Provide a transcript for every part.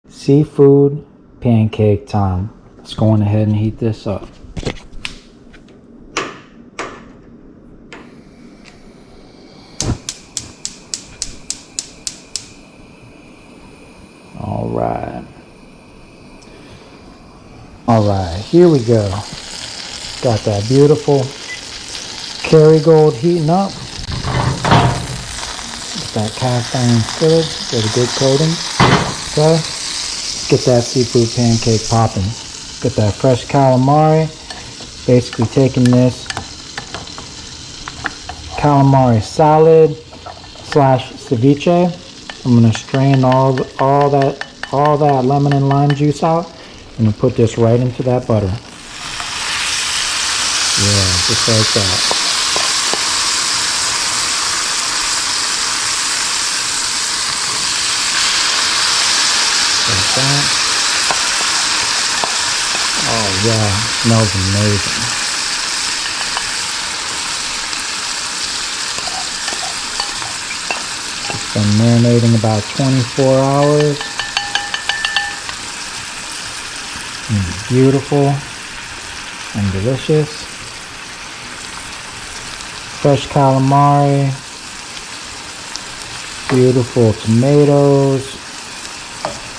Seafood pancake time. Let's go on ahead and heat this up. Alright, here we go. Got that beautiful Kerrygold heating up. Get that cast iron skillet, get a good coating. Okay, get that seafood pancake popping. Get that fresh calamari. Basically taking this calamari salad slash ceviche. I'm gonna strain all that lemon and lime juice out. I'm gonna put this right into that butter. Yeah, just like that. Like that. Oh yeah, smells amazing. It's been marinating about 24 hours. Beautiful and delicious. Fresh calamari, beautiful tomatoes,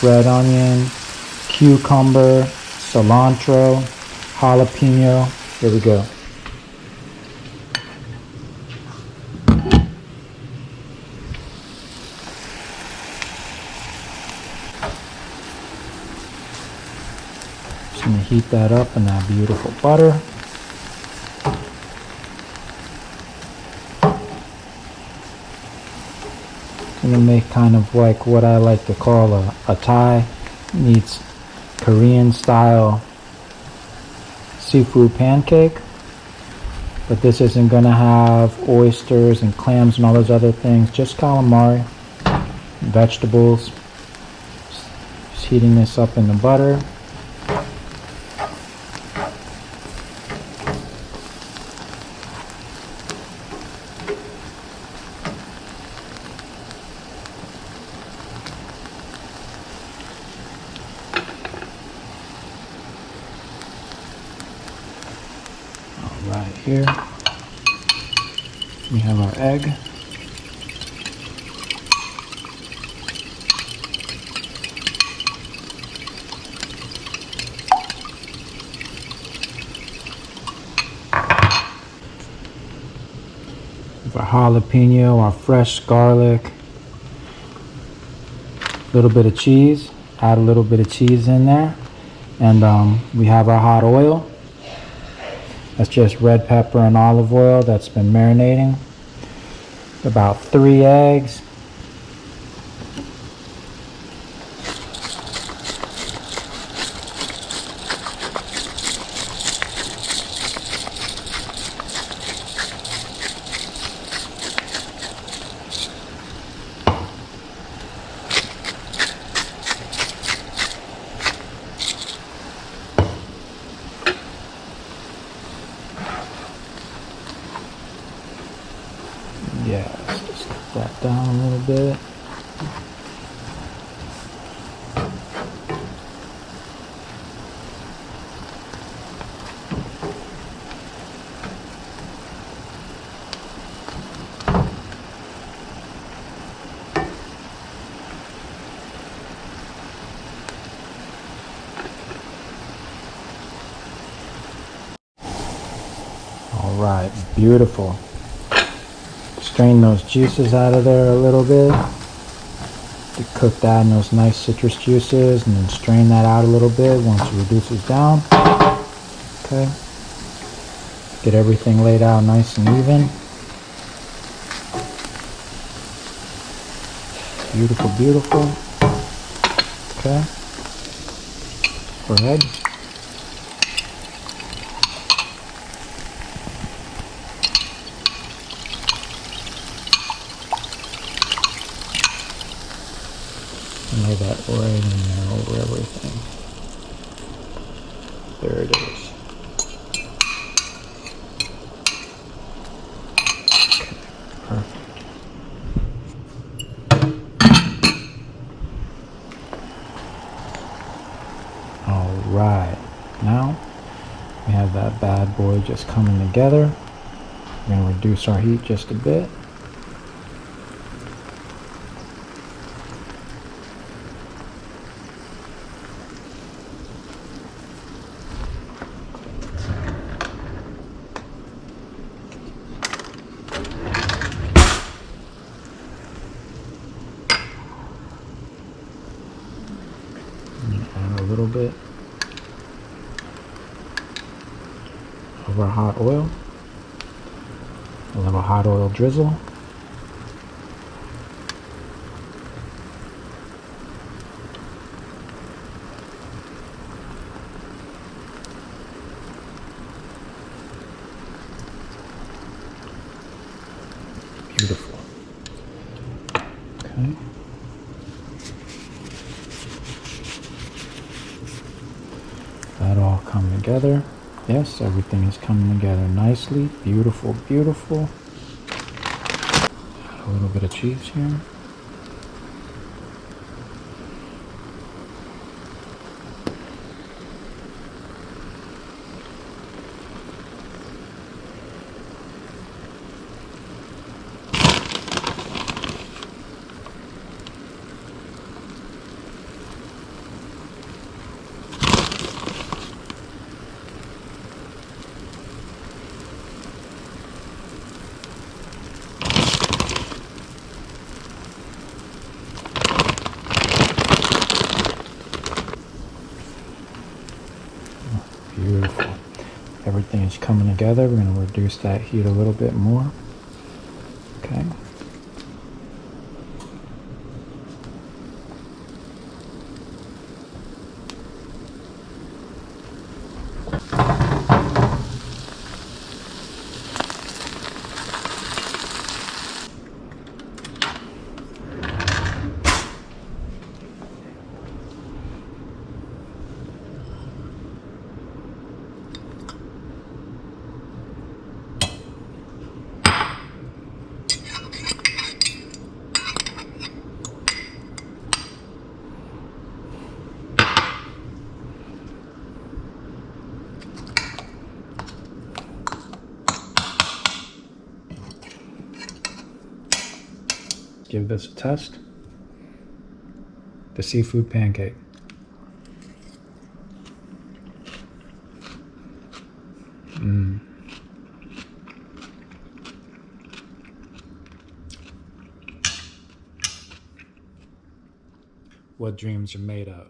red onion, cucumber, cilantro, jalapeno. Here we go. Just gonna heat that up in that beautiful butter. Gonna make kind of like what I like to call a Thai meets Korean style seafood pancake, but this isn't gonna have oysters and clams and all those other things, just calamari, vegetables. Just heating this up in the butter. Right here we have our egg. Our jalapeno, our fresh garlic, a little bit of cheese. Add a little bit of cheese in there, and we have our hot oil. That's just red pepper and olive oil that's been marinating. About 3 eggs. Yeah, let's just cut that down a little bit. All right, beautiful. Strain those juices out of there a little bit. To cook that in those nice citrus juices, and then strain that out a little bit once it reduces down. Okay. Get everything laid out nice and even. Beautiful, beautiful. Okay. Go ahead. Lay that right in there over everything. There it is. Okay, perfect. just coming together. We're going to reduce our heat just a bit. Add a little bit of our hot oil, a little hot oil drizzle. Beautiful. Okay. That all come together. Yes, everything is coming together nicely. Beautiful, beautiful. Add a little bit of cheese here. Beautiful. Everything is coming together. We're going to reduce that heat a little bit more. Okay. Give this a test. The seafood pancake. What dreams are made of.